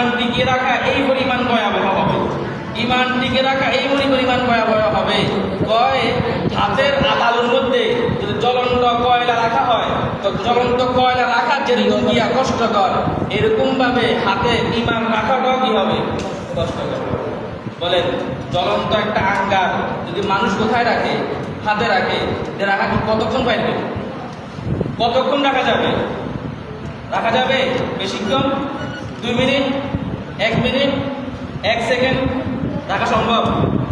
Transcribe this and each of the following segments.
ইমান টিকিয়ে রাখা এই পরিমাণ ভয়াবহ হবে, ইমান টিকে রাখা এই পরিমাণ ভয়াবহ হবে। কয় হাতের তালুর মধ্যে যদি জ্বলন্ত কয়লা রাখা হয়, তো জ্বলন্ত কয়লা রাখা যেরকম গিয়া কষ্টকর, এরকম ভাবে হাতে ইমান রাখাটাও কি হবে? কষ্টকর। বলেন, জ্বলন্ত একটা আঙ্গার যদি মানুষ কোথায় রাখে? হাতে রাখে। রাখা কতক্ষণ পাইবে? কতক্ষণ রাখা যাবে? রাখা যাবে বেশিক্ষণ? 2 মিনিট, 1 মিনিট, 1 সেকেন্ড রাখা সম্ভব?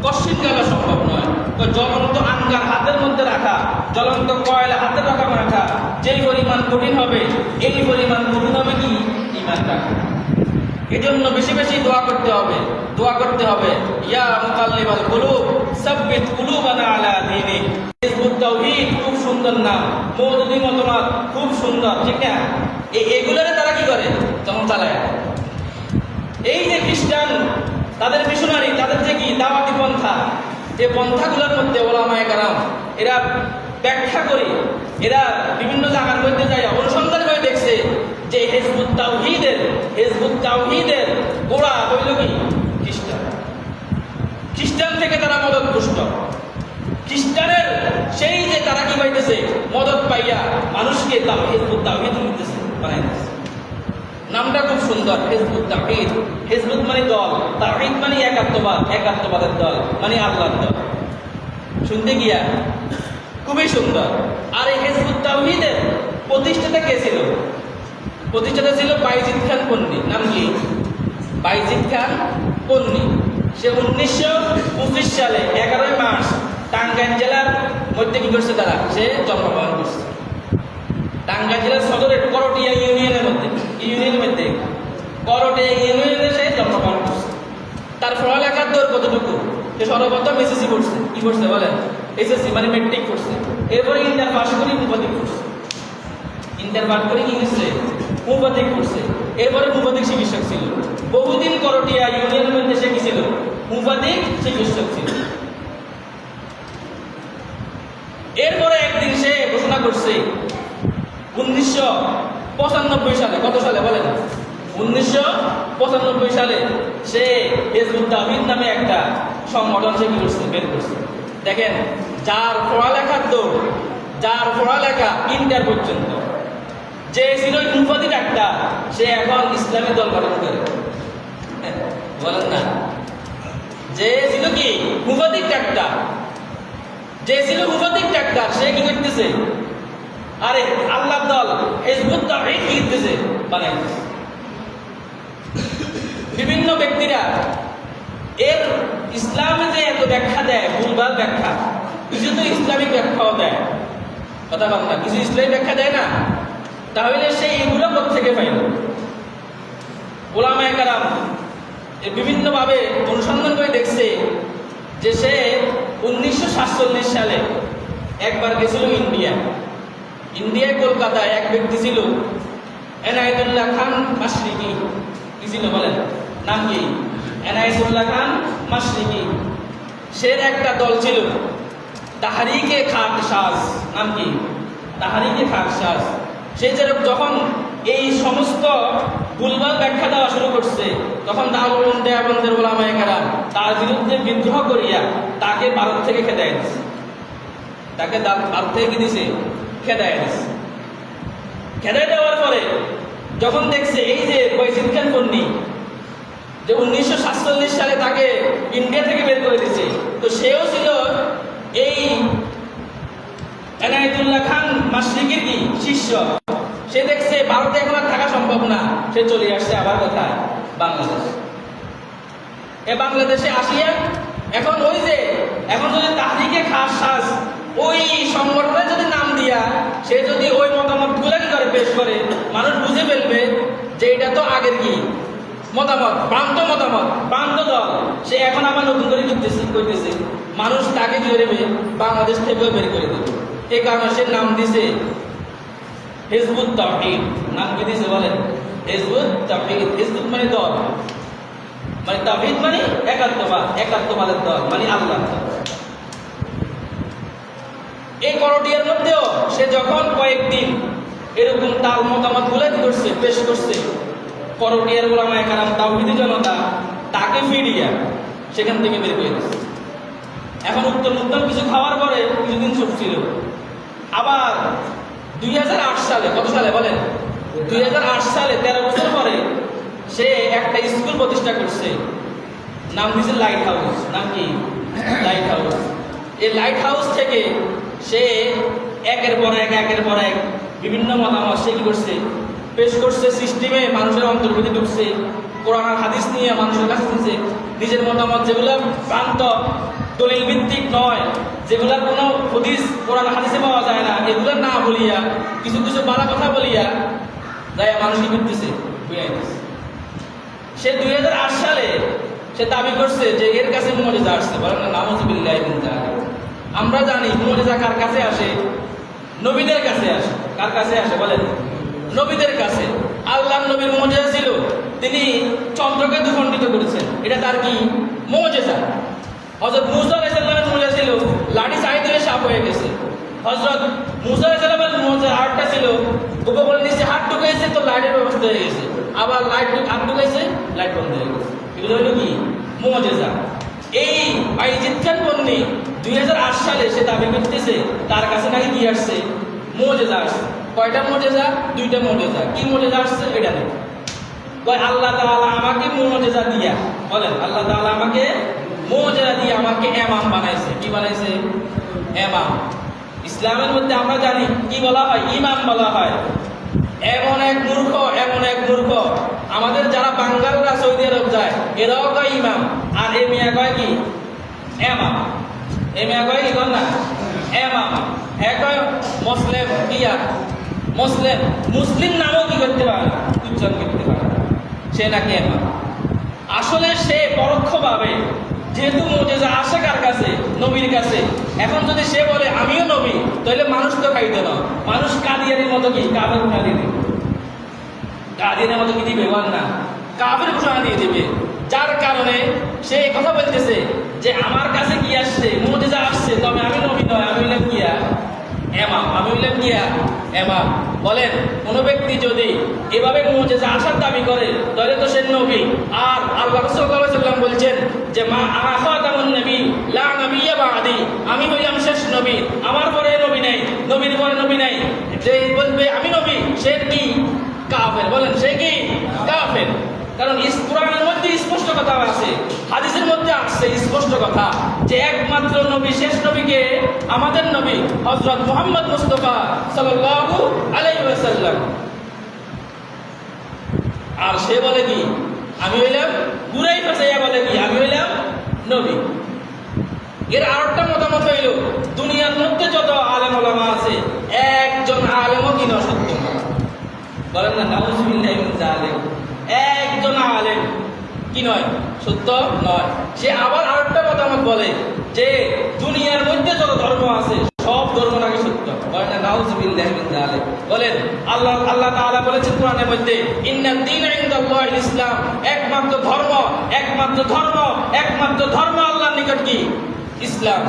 কষ্টিনকালে সম্ভব নয়। তো জ্বলন্ত আঙ্গার হাতের মধ্যে রাখা, জ্বলন্ত কয়লা হাতে রাখা যেই পরিমাণ কঠিন হবে, এই পরিমাণ কঠিন হবে কি ইমান রাখা। এজন্য বেশি বেশি দোয়া করতে হবে, দোয়া করতে হবে। ইয়া মুকাল্লিবাল কুলুব সাব্বিত কুলুবানা আলা দীনিক। হিজবুত তাওহীদ খুব সুন্দর নাম, মওদুদি মতবাদ খুব সুন্দর, ঠিক না? এগুলোরে তারা কি করে? যেমন চালায়। এই যে খ্রিস্টান, তাদের মিশনারি, তাদের যে কি দাওয়াতি পন্থা, যে পন্থাগুলোর মধ্যে ওলামায়ে কেরাম এরা ব্যাখ্যা করে, এরা বিভিন্ন জায়গার মধ্যে যায় অনুসন্ধান করে দেখছে যে হিজবুত তাওহীদের গোড়া হইল কি খ্রিস্টান। খ্রিস্টান থেকে তারা মদত পুষ্ট। খ্রিস্টানের সেই যে তারা কি পাইতেছে মদত পাইয়া মানুষকে হিজবুত তাওহীদ দিতেছে, বানাইতেছে। নামটা খুব সুন্দর, হিজবুত তাওহীদ। হিজবুত মানে দল, তাওহীদ মানে একাত্মবাদ, একাত্মবাদের দল মানে আল্লাহর দল। শুনতে গিয়া খুবই সুন্দর। আর এই হিজবুত তাওহীদের প্রতিষ্ঠাতা কে ছিল? প্রতিষ্ঠাতা ছিল বাইজিদ খান পন্নী। নাম কি? বাইজিদ খান পন্নী। সে 1925 সালে 11 মার্চ টাঙ্গাইল জেলার মধ্যে কি করছে? তারা সে জন্মগ্রহণ করছে। টাঙ্গাইল জেলার সদরের করটিয়া ইউনিয়নের মধ্যে, করটিয়া ইউনিয়নে সে জন্মগ্রহণ করছে। তার পড়ালেখার দৌড় কতটুকু? সে সর্বপ্রথম এসএসসি পড়ছে। কি পড়ছে বলেন? এসএসসি মানে মেট্রিক পড়ছে। এরপরে ইন্টার পাস করে মুফাদ্দিক পড়ছে। ইন্টার পাস করে ইংলিশে মুফাদ্দিক পড়ছে। এরপরে মুফাদ্দিক চিকিৎসক ছিল। বহুদিন করটিয়া ইউনিয়নের মধ্যে সে কি ছিল? মুফাদ্দিক চিকিৎসক ছিল। এরপরে একদিন সে ঘোষণা করছে 1995 সালে, কত সালে বলেন? 1995 সালে সে হিজবুত তাওহীদ নামে একটা সংগঠন সে কি করছে? বের করছে। দেখেন, যার পড়ালেখার দৌড়, যার পড়ালেখা ইন্টার পর্যন্ত, যে ছিল মুফাদ্দি ডাক্তার, সে এখন ইসলামী দল গঠন করে। বলেন না? যে ছিল কি মুফাদ্দি ডাক্তার, যে ছিল মুফাদ্দি ডাক্তার, সে কি করতেছে? আরে আল্লাহর দল হিজবুত তাওহীদ কি করতেছে? বানাইতেছে। বিভিন্ন ব্যক্তিরা এর ইসলামে যে এত ব্যাখ্যা দেয়, ভুলভাল ব্যাখ্যা, কিছু তো ইসলামিক ব্যাখ্যাও দেয়, কথা বল না, কিছু ইসলামিক ব্যাখ্যা দেয় না, তাহলে সে এগুলো কোত্থেকে পাইল? ওলামায়ে কেরাম বিভিন্নভাবে অনুসন্ধান করে দেখছে যে সে 1947 সালে একবার গেছিল ইন্ডিয়ায় কলকাতায় এক ব্যক্তি ছিল এনায়েতুল্লাহ খান মাশরিকি। কি ছিল বলেন? নাম কি? এনায়েতুল্লাহ খান মাশরিকি। সে একটা দল ছিল তাহরিকে খাকসাজ। নাম কি? তাহরিকে খাকসাজ। সে যখন এই সমস্ত ভুলভাল ব্যাখ্যা দেওয়া শুরু করছে, তখন দারুল উলুম দেওবন্দের ওলামায়ে কেরাম তার বিরুদ্ধে বিদ্রোহ করিয়া তাকে ভারত থেকে খেদায় দিছে। তাকে ভারত থেকে কি দিছে? খেদায় দিছে। খেদায় দেওয়ার পরে যখন দেখছে এই যে বাইজিদ খান পন্নী যে 1947 সালে তাকে ইন্ডিয়া থেকে বের করে দিছে, তো সেও ছিল এই এনায়েতুল্লাহ খান মাশরিকির কি শিষ্য। সে দেখছে ভারতে এখন আর থাকা সম্ভব না, সে চলে আসছে আবার কোথায়? বাংলাদেশ। বাংলাদেশে আসিয়া এখন ওই যে এখন যদি তাহরিকে খাকসাজ ওই সংগঠনের যদি নাম দিয়া সে যদি ওই মতামতগুলো কি করে পেশ করে, মানুষ বুঝে ফেলবে যে এটা তো আগের কি মতামত, ভ্রান্ত মতামত, ভ্রান্ত দল। সে এখন আবার নতুন করে করতেছে, মানুষ তাকে কি করবে? বাংলাদেশ থেকে বের করে দেবে। এই কারণে সে নাম দিছে হিজবুত তাওহীদ। নাম কি দিছে বলেন? হিজবুত তাওহীদ। হিজবুত মানে দল, মানে তাওহীদ মানে একাত্মবাদ, একাত্মবাদের দল মানে আল্লাহর দল। এই করটিয়ার মধ্যেও সে যখন কয়েকদিন এরকম তার মতামত গুলো কি করছে? পেশ করছে, পরকীয়ার উলামায়ে কেরাম, তাওহীদি জনতা তাকে ফিরিয়া সেখান থেকে বের করে দিচ্ছে। এখন উত্তম উত্তম কিছু খাওয়ার পরে কিছুদিন চুপ ছিল। আবার 2008 সালে, কত সালে বলেন, 2008 সালে 13 বছর পরে সে একটা স্কুল প্রতিষ্ঠা করছে, নাম দিয়েছে লাইট হাউস। নাম কি? Light house. এই লাইট হাউস থেকে সে একের পর এক বিভিন্ন মতামত সে কি করছে, পেশ করছে, সিস্টেমে মানুষের অন্তর্ভুক্তি ঢুকছে, কোরআন আর হাদিস নিয়ে মানুষের কাছে দিচ্ছে নিজের মতামত, যেগুলো ভ্রান্ত দলিল ভিত্তিক নয়, যেগুলোর কোনো হাদিস কোরআন হাদিসে পাওয়া যায় না, এগুলো না বলিয়া কিছু কিছু বালা কথা বলিয়া যায় মানুষকে করতেছে, বুঝাইতেছে। সে 2008 সালে সে দাবি করছে যে এর কাছে মুজিজা আসছে। বলেন না নাউযুবিল্লাহি মিন যালিক। আমরা জানি মুজিজা কার কাছে আসে? নবীদের কাছে আসে। কার কাছে আসে বলেন? নবীদের কাছে। আল্লাহর নবীর মুজিজা ছিল তিনি চন্দ্রকে দ্বিখণ্ডিত করেছেন, এটা তার কি মুজিজা। হযরত মূসা আলাইহিস সালামের মুজিজা ছিল লাঠি চাই দিলে সাপ হয়ে গেছে। হযরত মূসা আলাইহিস সালামের মুজিজা আরেকটা ছিল, উপকরণ নিচে হাত ঢুকাইছে তো লাইটের ব্যবস্থা হয়ে গেছে, আবার হাত ঢুকাইছে লাইট বন্ধ হয়ে গেছে। এগুলো হলো কি মুজিজা। এই বাইজিদ খান পন্নী 2008 সালে সে দাবি করতেছে তার কাছে নাকি কি আসছে? মুজিজা আসছে। কয়টা মুজিজা? 2টা মুজিজা। কি মুজিজা আসছে এটা নেই। কয় আল্লাহ তাআলা আমাকে মুজিজা দিয়া, বলেন আল্লাহ তাআলা আমাকে মুজিজা দিয়ে আমাকে ইমাম বানাইছে। কি বানাইছে? ইমাম। ইসলামের মধ্যে আমরা জানি কি বলা হয়? ইমাম বলা হয়। এমন এক মূর্খ আমাদের যারা বাঙ্গালরা সৌদি আরব যায় এরাও কয় ইমাম, আর এ মিয়া কয় কি? ইমাম। এ মিয়া কয় কি? না ইমাম। এ কয় মুসলিম। কিয়া মুসলিম নামও কি করতে পারে? উচ্চারণ করতে পারে। সে নাকি ইমাম। আসলে সে পরোক্ষভাবে, যেহেতু মুজিজা আসে কার কাছে? নবীর কাছে। এখন যদি সে বলে আমিও নবী, তাহলে মানুষ তো খাইতে না, মানুষ কাদিয়ানির মতো কি কাফের ঘোষণা দিয়ে দিবে। কাদিয়ানের মতো কি দিবে? বল না, কাফের ঘোষণা দিয়ে দিবে। যার কারণে সে কথা বলতেছে যে আমার কাছে কি আসছে? মুজিজা আসছে, তবে আমি নবী নয়, আমি হইলাম কিয়া ইমাম। আমি হইলাম কিয়া ইমাম। বলেন কোন ব্যক্তি যদি এভাবে মুজিজা আসার দাবি করে তাহলে তো সে নবী। আর আল্লাহ রাসূল সাল্লাল্লাহু আলাইহি ওয়াসাল্লাম বলছেন যে মা আনা খাতামুন নবী লা নবিয়্যা বাদি, আমি হইলাম শেষ নবী, আমার পরে নবী নাই, নবীর পরে নবী নাই। যে বলবে আমি নবী সে কি? কাফের। বলেন সে কি? কাফের। কারণ কোরআনের মধ্যে স্পষ্ট কথা আছে, হাদিসের মধ্যে আসছে স্পষ্ট কথা যে একমাত্র নবী, শেষ নবীকে আমাদের নবী হযরত মুহাম্মদ মুস্তাফা সাল্লাল্লাহু আলাইহি ওয়াসাল্লাম। আর সে বলে কি? আমি হইলাম পুরাই ফাঁসাইয়া বলে কি? আমি হইলাম নবী। এর আরেকটা মতামত হইল দুনিয়ার মধ্যে যত আলেম ওলামা আছে একজন আলেমও কি নয় সত্য না। বলেন না নাউযুবিল্লাহি মিন যালিক। একজন আলেম কি নয়? সত্য নয়। সে আবার আরেকটা মতামত বলে যে দুনিয়ার মধ্যে যত ধর্ম আছে সব ধর্ম নাকি সত্য। বলেন না নাউযুবিল্লাহি মিন যালিক। বলেন আল্লাহ তাআলা বলেছেন কোরআনের মধ্যে ইন্নাদ দীন ইনদাল্লাহিল ইসলাম, একমাত্র ধর্ম আল্লাহর নিকট কি? ইসলাম।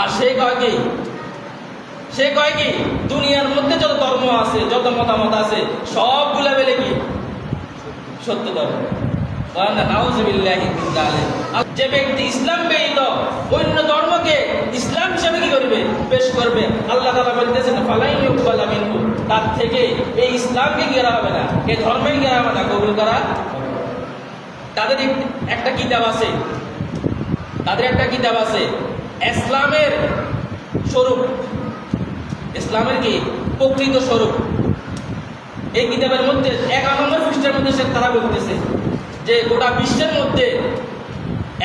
আর সে কয় কি? দুনিয়ার মধ্যে যত ধর্ম আছে, যত মতামত আছে সবগুলা বেলে কি? সত্য ধর্ম। নাউযুবিল্লাহি মিন যালিক। যে ব্যক্তি ইসলাম ব্যতীত অন্য ধর্মকে ইসলাম হিসেবে কি করবে? পেশ করবে, আল্লাহ তাআলা বলতেছেন ফালাই ইউকবালা মিনহু, তার থেকে এই ইসলামকে গেরা হবে না, এই ধর্মকে গেরা হবে না, কবুল করা। তাদের একটা কিতাব আছে ইসলামের স্বরূপ, ইসলামের কি প্রকৃত স্বরূপ। এই কিতাবের মধ্যে 11 নম্বর পৃষ্ঠার মধ্যে তারা বলতেছে যে গোটা বিশ্বের মধ্যে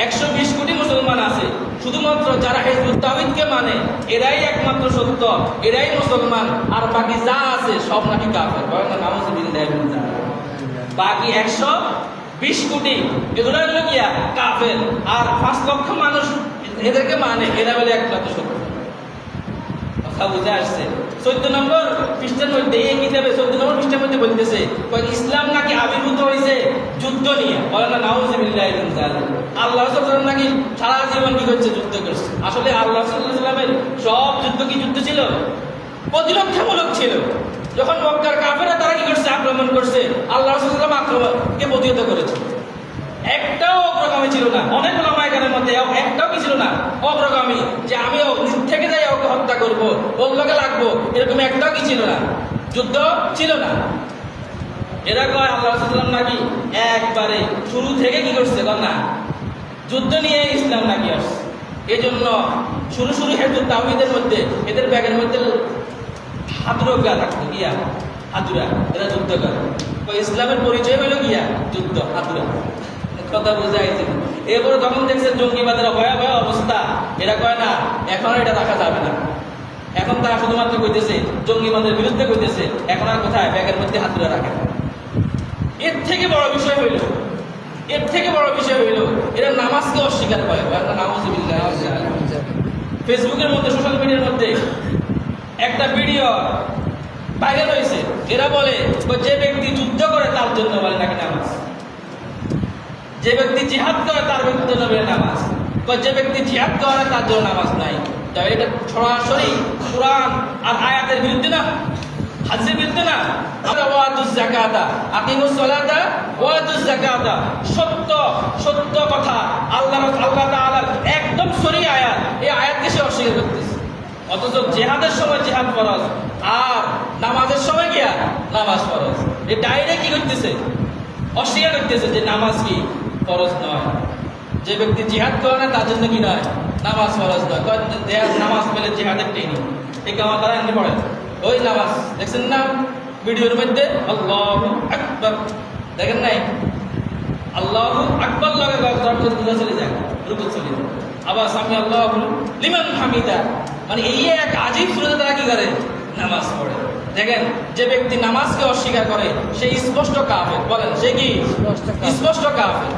120 কোটি মুসলমান আছে, শুধুমাত্র যারা হিজবুত তাওহীদকে মানে এরাই একমাত্র সত্য, এরাই মুসলমান, আর বাকি যা আছে সব নাকি কাফের। বলেন না নাউযুবিল্লাহি মিন যালিক। বাকি 120 কোটি এগুলো হলো কি কাফের, আর 5 লক্ষ মানুষ এদেরকে মানে, এরা বলে একমাত্র সত্য। কথা বুঝে আসছে? 14 নম্বর পৃষ্ঠার মধ্যে এই কিতাবে 14 নম্বর পৃষ্ঠার মধ্যে বলতেছে ইসলাম নাকি আবির্ভূত হয়েছে যুদ্ধ নিয়ে। বলেন না নাউযুবিল্লাহি মিন যালিক। আল্লাহ রাসূল নাকি সারা জীবন কি করছে? যুদ্ধ করছে। আসলে আল্লাহ রাসূলের সব যুদ্ধ কি যুদ্ধ ছিল? প্রতিরক্ষামূলক ছিল। যখন মক্কার কাফেররা তারা কি করছে? আক্রমণ করছে, আল্লাহ রাসূল সাল্লাল্লাহু আলাইহি ওয়াসাল্লাম আক্রমণকে প্রতিহত করেছে। একটাও অগ্রগামী ছিল না, অনেক ওলামায়ে মধ্যে একটাও কি ছিল না অগ্রগামী, যে আমি নিজ থেকে যাই ওকে হত্যা করবো, ওর লগে লাগবো, এরকম একটাও কি ছিল না, যুদ্ধ ছিল না। এরা কয় আল্লাহ রাসূল সাল্লাল্লাহু আলাইহি ওয়াসাল্লাম নাকি একবারে শুরু থেকে কি করছে না, যুদ্ধ নিয়ে ইসলাম নাকি আসছে। এই জন্য শুরু হেতু তাওহীদের মধ্যে এদের ব্যাগের মধ্যে হাতুড়া গা থাকতো, গিয়া হাতুড়া, এরা যুদ্ধ করে। ইসলামের পরিচয় হলো গিয়া যুদ্ধ, হাতুড়া। কথা বুঝাইছে। এরপরে যখন দেখছে জঙ্গিবাদের ভয়াবহ অবস্থা, এরা কয় না এখন এটা রাখা যাবে না, এখন তারা শুধুমাত্র কইতেছে জঙ্গিবাদের বিরুদ্ধে কইতেছে, এখন আর কোথায় ব্যাগের মধ্যে হাতুড়া রাখে। এর থেকে বড় বিষয় হইল এরা নামাজকে অস্বীকার করে। নাউযুবিল্লাহ। ফেসবুকের মধ্যে, সোশ্যাল মিডিয়ার মধ্যে একটা ভিডিও ভাইরাল হয়েছে। এরা বলে যে ব্যক্তি যুদ্ধ করে তার জন্য বলে নাকি নামাজ, যে ব্যক্তি জিহাদ করে তার জন্য বলে নামাজ, যে ব্যক্তি জিহাদ করে তার জন্য নামাজ নাই। তাই এটা সরাসরি কুরআন আর আয়াতের বিরুদ্ধে না, হাদিসের বিরুদ্ধে না। ওয়াতুজ যাকাতা আকিমুস সালাতা ওয়াতুজ যাকাতা, সত্য কথা, আল্লাহ তাআলার একদম সহি আয়াত, এই আয়াতকে সে অস্বীকার করতেছে। অথচ জিহাদের সময় জিহাদ ফরজ, আর নামাজের সময় গিয়া নামাজ ফরজ। এই ডাইরেক্ট কি করতেছে? অস্বীকার করতেছে যে নামাজ কি ফরজ নয়। যে ব্যক্তি জিহাদ করে না তার জন্য কি নয়, নামাজ ফরজ নয়। নামাজ পেলে জিহাদের ট্রেনিং, এই কামা তারা এমনি পড়ে ওই নামাজ। দেখছেন না ভিডিওর মধ্যে আল্লাহু আকবার, দেখেন নাই? আল্লাহু আকবার লাগে চলে যায়, রুকু চলে যায়, আবার সামি আল্লাহু লিমান হামিদা, মানে এই এক আজীব সুরতে তারা কি করে? নামাজ পড়ে। দেখেন, যে ব্যক্তি নামাজকে অস্বীকার করে সে স্পষ্ট কাফের। বলেন সে কি? স্পষ্ট কাফের।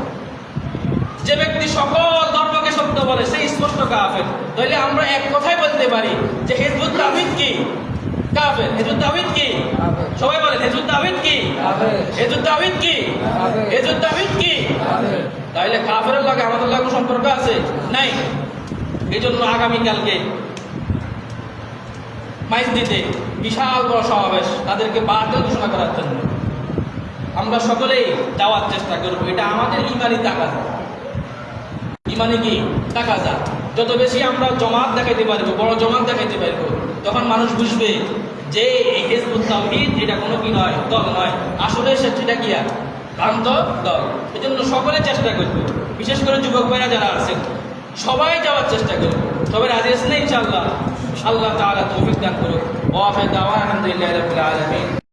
যে ব্যক্তি সকল ধর্মকে সত্য বলে সে স্পষ্ট কাফের। তাহলে আমরা এক কথাই বলতে পারি যে হিজবুত তাওহীদ কি? কাফের। হিজবুত তাওহীদ কি? সবাই বলেন হিজবুত তাওহীদ কি? হিজবুত তাওহীদ কি? হিজবুত তাওহীদ কি? তাহলে কাফেরের লাগে আমাদের লাগে সম্পর্ক আছে? নাই। এই জন্য আগামীকালকে মাইজদিতে বিশাল বড় সমাবেশ, তাদেরকে বাতিল ঘোষণা করার জন্য আমরা সকলেই যাওয়ার চেষ্টা করব। এটা আমাদের ইমানি তাকাজা। ইমানি কি তাকাজা? যত বেশি আমরা জমাত দেখাইতে পারবো, বড় জমাত দেখাইতে পারবো, তখন মানুষ বুঝবে যে এই হিজবুত তাওহীদ এটা কোনো কি নয়, দল নয়, আসলে সেটা কি ভ্রান্ত দল। এই জন্য সকলে চেষ্টা করবো, বিশেষ করে যুবক ভাইরা যারা আছেন সবাই যাওয়ার চেষ্টা করবো। সবাই রাজি আছেন না ইনশাআল্লাহ? আল্লাহ তাআলা তৌফিক দান করুক। ওয়া আখিরু দাওয়ানা আলহামদুলিল্লাহি রাব্বিল আলামিন।